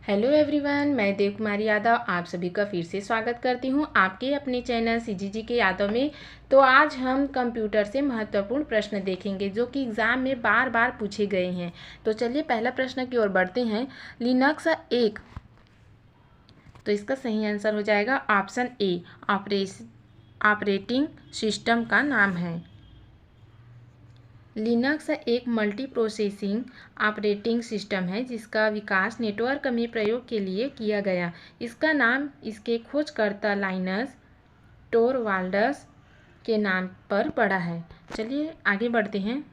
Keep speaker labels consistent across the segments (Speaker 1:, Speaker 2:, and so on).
Speaker 1: Hello everyone, मैं देव कुमारी यादव आप सभी का फिर से स्वागत करती हूं आपके अपने चैनल सीजीजी के यादव में। तो आज हम कंप्यूटर से महत्वपूर्ण प्रश्न देखेंगे जो कि एग्ज़ाम में बार बार पूछे गए हैं। तो चलिए पहला प्रश्न की ओर बढ़ते हैं। लिनक्स एक, तो इसका सही आंसर हो जाएगा ऑप्शन ए, ऑपरेटिंग सिस्टम का नाम है। लिनक्स एक मल्टी प्रोसेसिंग ऑपरेटिंग सिस्टम है जिसका विकास नेटवर्क में प्रयोग के लिए किया गया। इसका नाम इसके खोजकर्ता लाइनस टोरवाल्ड्स के नाम पर पड़ा है। चलिए आगे बढ़ते हैं।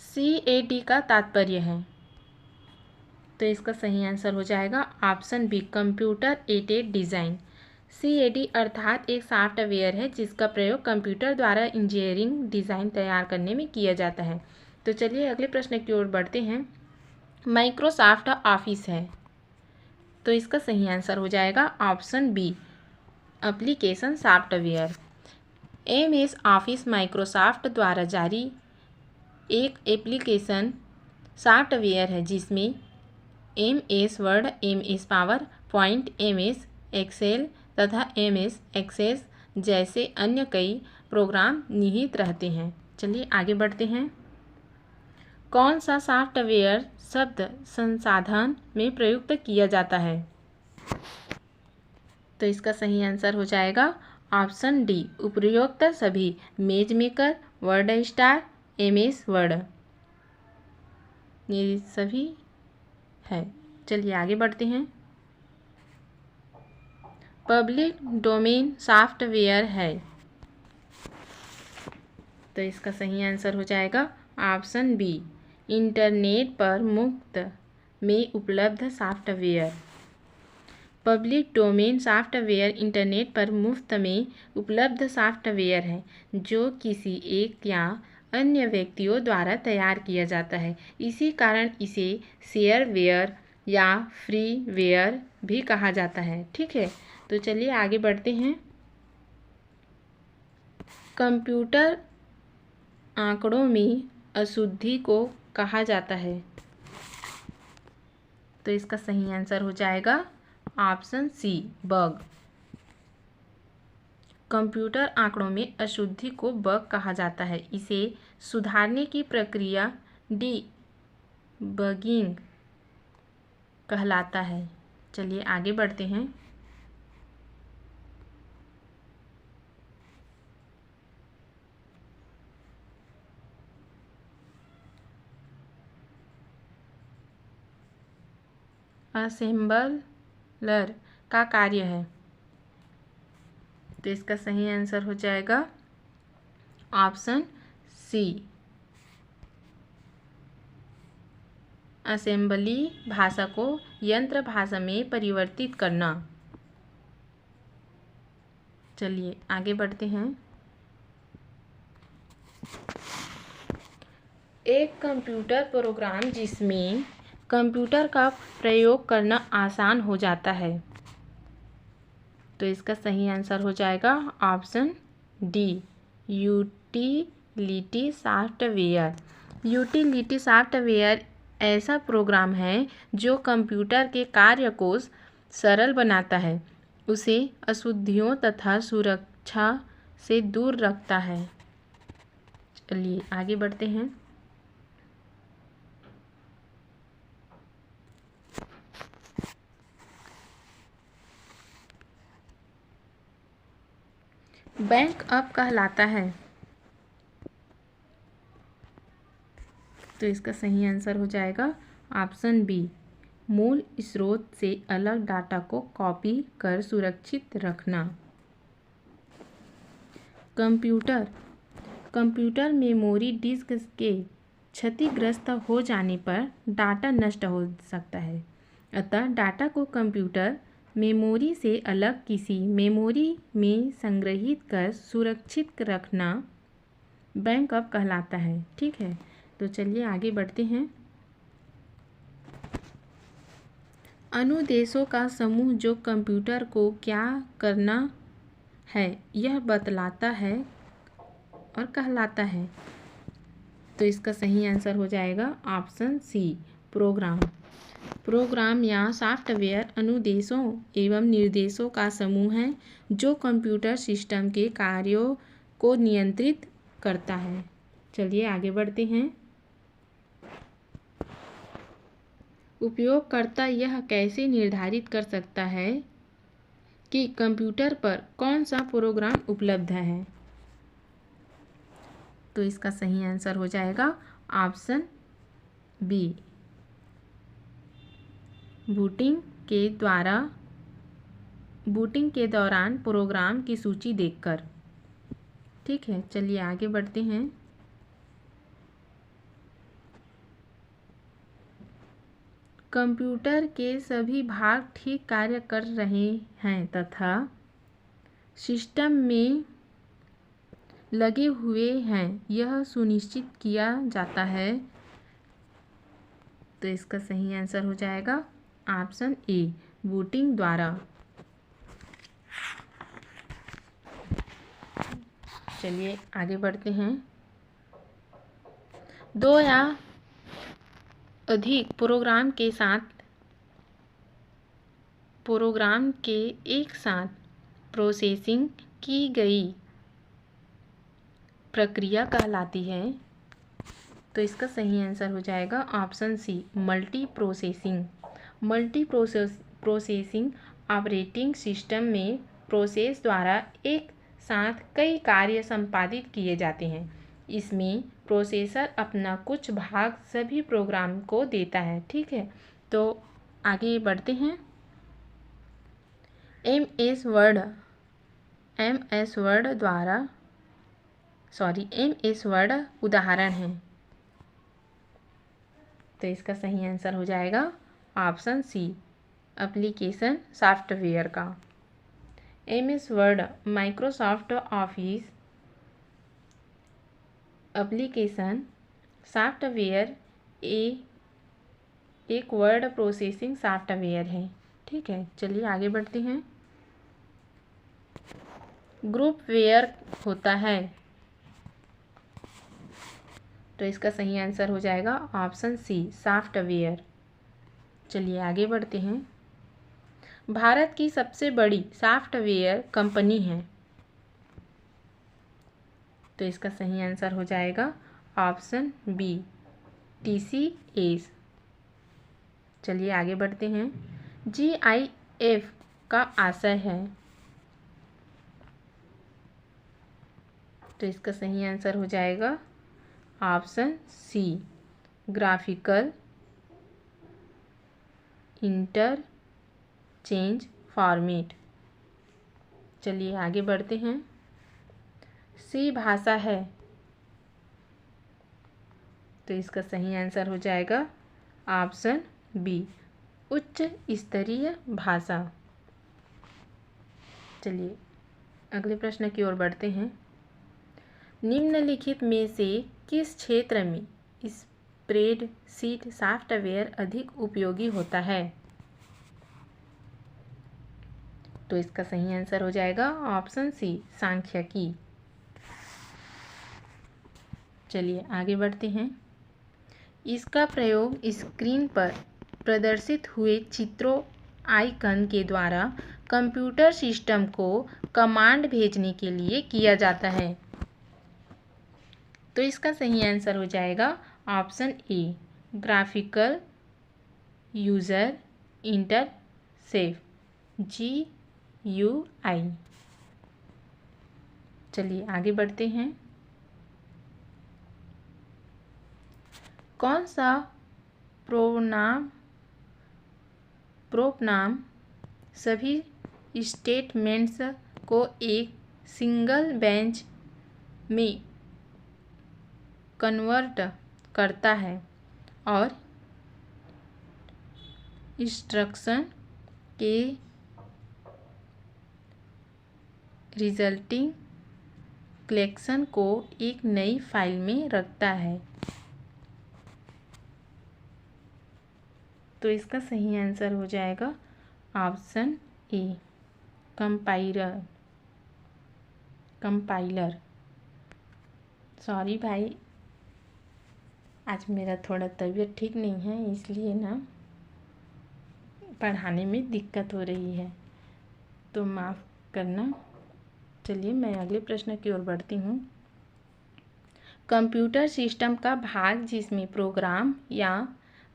Speaker 1: CAD का तात्पर्य है, तो इसका सही आंसर हो जाएगा option B, computer aided design. CAD अर्थात एक सॉफ्टवेयर है जिसका प्रयोग कंप्यूटर द्वारा इंजीनियरिंग डिज़ाइन तैयार करने में किया जाता है। तो चलिए अगले प्रश्न की ओर बढ़ते हैं। माइक्रोसॉफ्ट ऑफिस है, तो इसका सही आंसर हो जाएगा option B, application software. MS Office Microsoft द्वारा जारी एक एप्लीकेशन सॉफ्टवेयर है जिसमें MS Word, MS PowerPoint, MS Excel तथा MS एक्सेस जैसे अन्य कई प्रोग्राम निहित रहते हैं। चलिए आगे बढ़ते हैं। कौन सा सॉफ्टवेयर शब्द संसाधन में प्रयुक्त किया जाता है? तो इसका सही आंसर हो जाएगा ऑप्शन डी, उपयुक्त सभी। मेज maker, word star, MS word, ये सभी है। चलिए आगे बढ़ते हैं। पब्लिक डोमेन सॉफ्टवेयर है, तो इसका सही आंसर हो जाएगा ऑप्शन बी, इंटरनेट पर मुफ्त में उपलब्ध software. Public domain software internet पर मुफ्त में उपलब्ध सॉफ्टवेयर है जो किसी एक या अन्य व्यक्तियों द्वारा तैयार किया जाता है। इसी कारण इसे शेयरवेयर या फ्रीवेयर भी कहा जाता है। ठीक है, तो चलिए आगे बढ़ते हैं। कंप्यूटर आंकड़ों में अशुद्धि को कहा जाता है, तो इसका सही आंसर हो जाएगा ऑप्शन सी, बग। कंप्यूटर आंकड़ों में अशुद्धि को बग कहा जाता है। इसे सुधारने की प्रक्रिया डीबगिंग कहलाता है। चलिए आगे बढ़ते हैं। असेंबलर का कार्य है, तो इसका सही आंसर हो जाएगा ऑप्शन सी, असेंबली भाषा को यंत्र भाषा में परिवर्तित करना। चलिए आगे बढ़ते हैं। एक कंप्यूटर प्रोग्राम जिसमें कंप्यूटर का प्रयोग करना आसान हो जाता है, तो इसका सही आंसर हो जाएगा option D, utility software. Utility software ऐसा प्रोग्राम है जो कंप्यूटर के कार्य को सरल बनाता है, उसे अशुद्धियों तथा सुरक्षा से दूर रखता है। चलिए आगे बढ़ते हैं। बैकअप कहलाता है, तो इसका सही आंसर हो जाएगा ऑप्शन बी, मूल स्रोत से अलग डाटा को कॉपी कर सुरक्षित रखना। कंप्यूटर मेमोरी डिस्क के क्षतिग्रस्त हो जाने पर डाटा नष्ट हो सकता है, अतः डाटा को कंप्यूटर मेमोरी से अलग किसी मेमोरी में संग्रहित कर सुरक्षित रखना बैकअप कहलाता है। ठीक है, तो चलिए आगे बढ़ते हैं। अनुदेशों का समूह जो कंप्यूटर को क्या करना है यह बतलाता है और कहलाता है, तो इसका सही आंसर हो जाएगा ऑप्शन सी, प्रोग्राम। प्रोग्राम या सॉफ्टवेयर अनुदेशों एवं निर्देशों का समूह है जो कंप्यूटर सिस्टम के कार्यों को नियंत्रित करता है। चलिए आगे बढ़ते हैं। उपयोगकर्ता यह कैसे निर्धारित कर सकता है कि कंप्यूटर पर कौन सा प्रोग्राम उपलब्ध है? तो इसका सही आंसर हो जाएगा ऑप्शन बी, बूटिंग के दौरान प्रोग्राम की सूची देखकर। ठीक है, चलिए आगे बढ़ते हैं। कंप्यूटर के सभी भाग ठीक कार्य कर रहे हैं तथा सिस्टम में लगे हुए हैं, यह सुनिश्चित किया जाता है। तो इसका सही आंसर हो जाएगा ऑप्शन ए, बूटिंग द्वारा। चलिए आगे बढ़ते हैं। दो या अधिक प्रोग्राम के एक साथ प्रोसेसिंग की गई प्रक्रिया कहलाती है। तो इसका सही आंसर हो जाएगा option C, multi processing operating system में प्रोसेस द्वारा एक साथ कई कार्य संपादित किए जाते हैं। इसमें प्रोसेसर अपना कुछ भाग सभी प्रोग्राम को देता है। ठीक है, तो आगे बढ़ते हैं। एमएस वर्ड उदाहरण है। तो इसका सही आंसर हो जाएगा ऑप्शन सी, एप्लीकेशन सॉफ्टवेयर का। MS word Microsoft office application software एक वर्ड प्रोसेसिंग सॉफ्टवेयर है। ठीक है, चलिए आगे बढ़ते हैं। ग्रुपवेयर होता है। तो इसका सही आंसर हो जाएगा ऑप्शन सी, सॉफ्टवेयर। चलिए आगे बढ़ते हैं। भारत की सबसे बड़ी सॉफ्टवेयर कंपनी है। तो इसका सही आंसर हो जाएगा ऑप्शन बी, TCS। चलिए आगे बढ़ते हैं। GIF का आशय है। तो इसका सही आंसर हो जाएगा option C, graphical interchange format. चलिए आगे बढ़ते हैं। सी भाषा है। तो इसका सही आंसर हो जाएगा ऑप्शन बी, उच्च स्तरीय भाषा। चलिए अगले प्रश्न की ओर बढ़ते हैं। निम्नलिखित में से किस क्षेत्र में स्प्रेडशीट सॉफ्टवेयर अधिक उपयोगी होता है? तो इसका सही आंसर हो जाएगा ऑप्शन सी, सांख्यिकी। चलिए आगे बढ़ते हैं। इसका प्रयोग स्क्रीन पर प्रदर्शित हुए चित्रों आइकन के द्वारा कंप्यूटर सिस्टम को कमांड भेजने के लिए किया जाता है। तो इसका सही आंसर हो जाएगा ऑप्शन ए, ग्राफिकल यूजर इंटरफेस, GUI। चलिए आगे बढ़ते हैं। कौन सा प्रोग्राम सभी स्टेटमेंट्स को एक सिंगल बेंच में कन्वर्ट करता है और इंस्ट्रक्शन के रिजल्टिंग कलेक्शन को एक नई फाइल में रखता है? तो इसका सही आंसर हो जाएगा ऑप्शन ए, कंपाइलर। सॉरी भाई, आज मेरा थोड़ा तबीयत ठीक नहीं है, इसलिए ना पढ़ाने में दिक्कत हो रही है तो माफ़ करना। चलिए मैं अगले प्रश्न की ओर बढ़ती हूँ। कंप्यूटर सिस्टम का भाग जिसमें प्रोग्राम या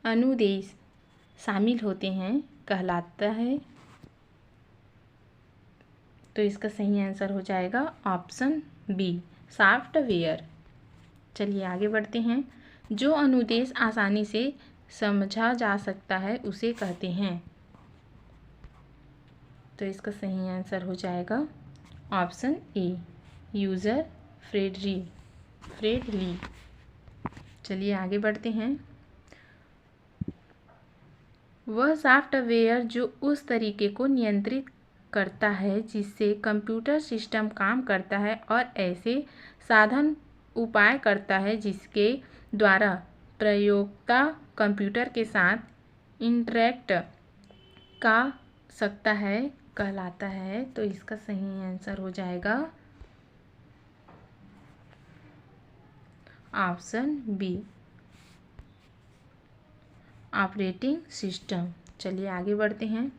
Speaker 1: अनुदेश शामिल होते हैं कहलाता है। तो इसका सही आंसर हो जाएगा ऑप्शन बी, सॉफ्टवेयर। चलिए आगे बढ़ते हैं। जो अनुदेश आसानी से समझा जा सकता है उसे कहते हैं। तो इसका सही आंसर हो जाएगा ऑप्शन ए, यूज़र फ्रेंडली। चलिए आगे बढ़ते हैं। वह सॉफ्टवेयर जो उस तरीके को नियंत्रित करता है जिससे कंप्यूटर सिस्टम काम करता है और ऐसे साधन उपाय करता है जिसके द्वारा प्रयोक्ता कंप्यूटर के साथ इंटरैक्ट कर सकता है कहलाता है। तो इसका सही आंसर हो जाएगा ऑप्शन बी, ऑपरेटिंग सिस्टम। चलिए आगे बढ़ते हैं।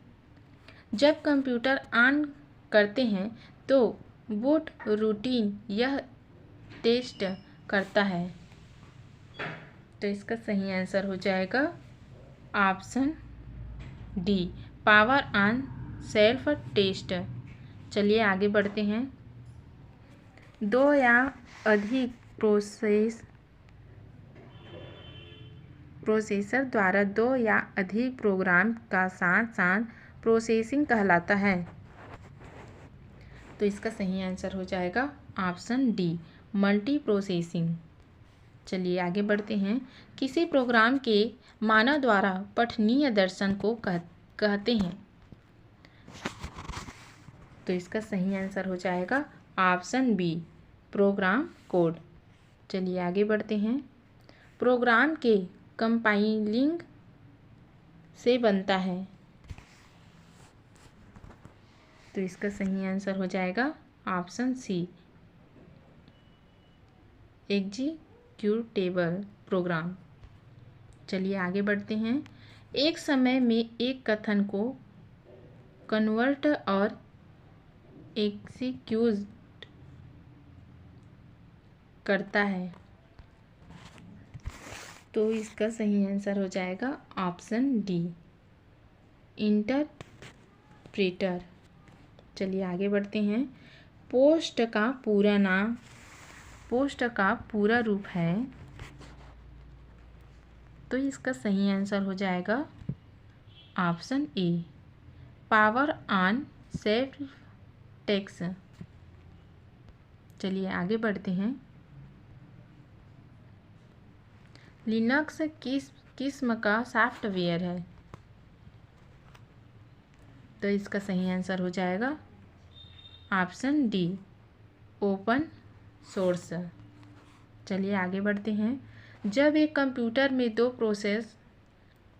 Speaker 1: जब कंप्यूटर ऑन करते हैं तो बूट रूटीन यह टेस्ट करता है। तो इसका सही आंसर हो जाएगा option D, power on self test. चलिए आगे बढ़ते हैं। दो या अधिक प्रोसेसर द्वारा दो या अधिक प्रोग्राम का साथ साथ प्रोसेसिंग कहलाता है। तो इसका सही आंसर हो जाएगा ऑप्शन डी, मल्टी प्रोसेसिंग। चलिए आगे बढ़ते हैं। किसी प्रोग्राम के मानव द्वारा पठनीय दर्शन को कहते हैं। तो इसका सही आंसर हो जाएगा ऑप्शन बी, प्रोग्राम कोड। चलिए आगे बढ़ते हैं। प्रोग्राम के कंपाइलिंग से बनता है। तो इसका सही आंसर हो जाएगा ऑप्शन सी, एग्जीक्यूटेबल प्रोग्राम। चलिए आगे बढ़ते हैं। एक समय में एक कथन को कन्वर्ट और एग्जीक्यूट करता है। तो इसका सही आंसर हो जाएगा ऑप्शन डी, इंटरप्रेटर। चलिए आगे बढ़ते हैं। पोस्ट का पूरा रूप है। तो इसका सही आंसर हो जाएगा option A, power on self text. चलिए आगे बढ़ते हैं। लिनक्स किस किस्म का सॉफ्टवेयर है। तो इसका सही आंसर हो जाएगा ऑप्शन डी, ओपन सोर्स। चलिए आगे बढ़ते हैं। जब एक कंप्यूटर में दो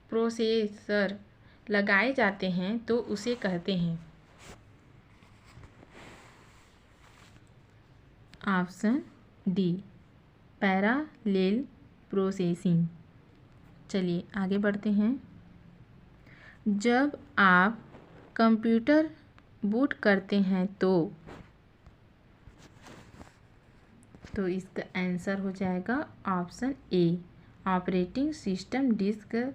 Speaker 1: प्रोसेसर लगाए जाते हैं तो उसे कहते हैं। Option D, parallel processing. चलिए आगे बढ़ते हैं। जब आप कंप्यूटर बूट करते हैं तो इसका आंसर हो जाएगा option A, operating system disk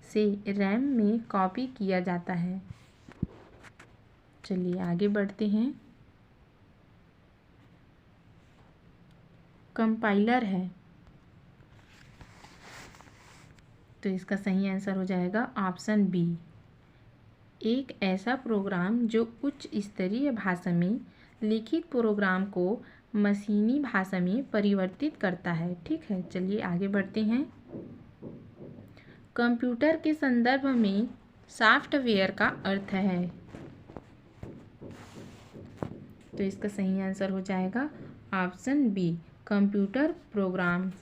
Speaker 1: से रैम में कॉपी किया जाता है। चलिए आगे बढ़ते हैं। कंपाइलर है। तो इसका सही आंसर हो जाएगा ऑप्शन बी, एक ऐसा प्रोग्राम जो उच्च स्तरीय भाषा में लिखित प्रोग्राम को मशीनी भाषा में परिवर्तित करता है। ठीक है, चलिए आगे बढ़ते हैं। कंप्यूटर के संदर्भ में सॉफ्टवेयर का अर्थ है। तो इसका सही आंसर हो जाएगा ऑप्शन बी, कंप्यूटर प्रोग्राम्स।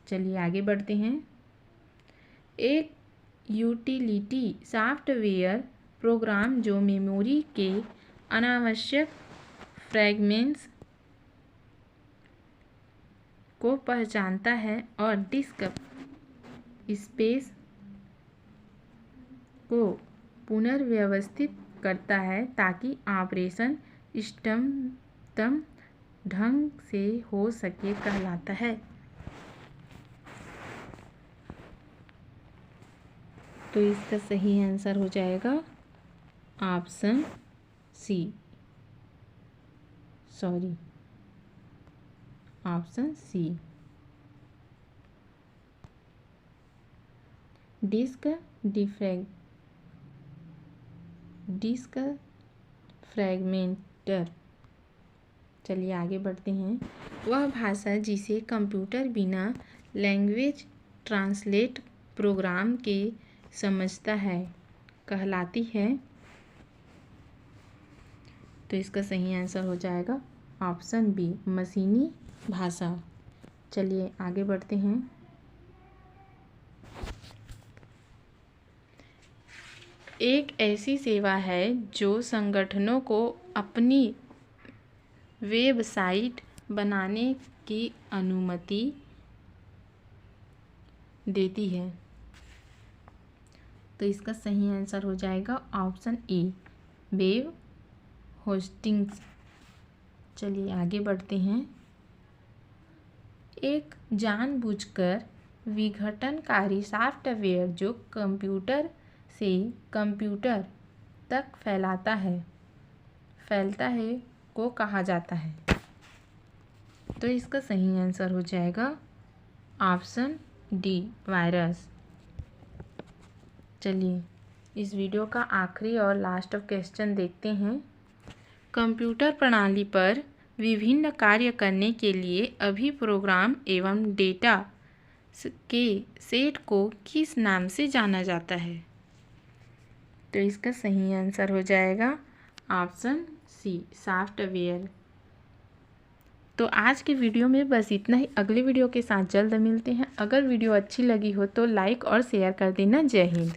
Speaker 1: चलिए आगे बढ़ते हैं। एक यूटिलिटी सॉफ्टवेयर प्रोग्राम जो मेमोरी के अनावश्यक फ्रैगमेंट्स को पहचानता है और डिस्क स्पेस को पुनर्व्यवस्थित करता है ताकि ऑपरेशन इष्टतम ढंग से हो सके कहलाता है। तो इसका सही आंसर हो जाएगा option C, option C. Disk fragmenter. चलिए आगे बढ़ते हैं। वह भाषा जिसे कंप्यूटर बिना लैंग्वेज ट्रांसलेट प्रोग्राम के समझता है कहलाती है। तो इसका सही आंसर हो जाएगा ऑप्शन बी, मशीनी भाषा। चलिए आगे बढ़ते हैं। एक ऐसी सेवा है जो संगठनों को अपनी वेबसाइट बनाने की अनुमति देती है। तो इसका सही आंसर हो जाएगा ऑप्शन ए, वेब होस्टिंग। चलिए आगे बढ़ते हैं। एक जानबूझकर विघटनकारी सॉफ्टवेयर जो कंप्यूटर से कंप्यूटर तक फैलता है को कहा जाता है। तो इसका सही आंसर हो जाएगा ऑप्शन डी, वायरस। चलिए इस वीडियो का आखिरी और लास्ट क्वेश्चन देखते हैं। कंप्यूटर प्रणाली पर विभिन्न कार्य करने के लिए अभिप्रोग्राम एवं डेटा के सेट को किस नाम से जाना जाता है? तो इसका सही आंसर हो जाएगा ऑप्शन सी, सॉफ्टवेयर। तो आज के वीडियो में बस इतना ही। अगले वीडियो के साथ जल्द मिलते हैं। अगर वीडियो अच्छी लगी हो तो लाइक और शेयर कर देना। जय हिंद।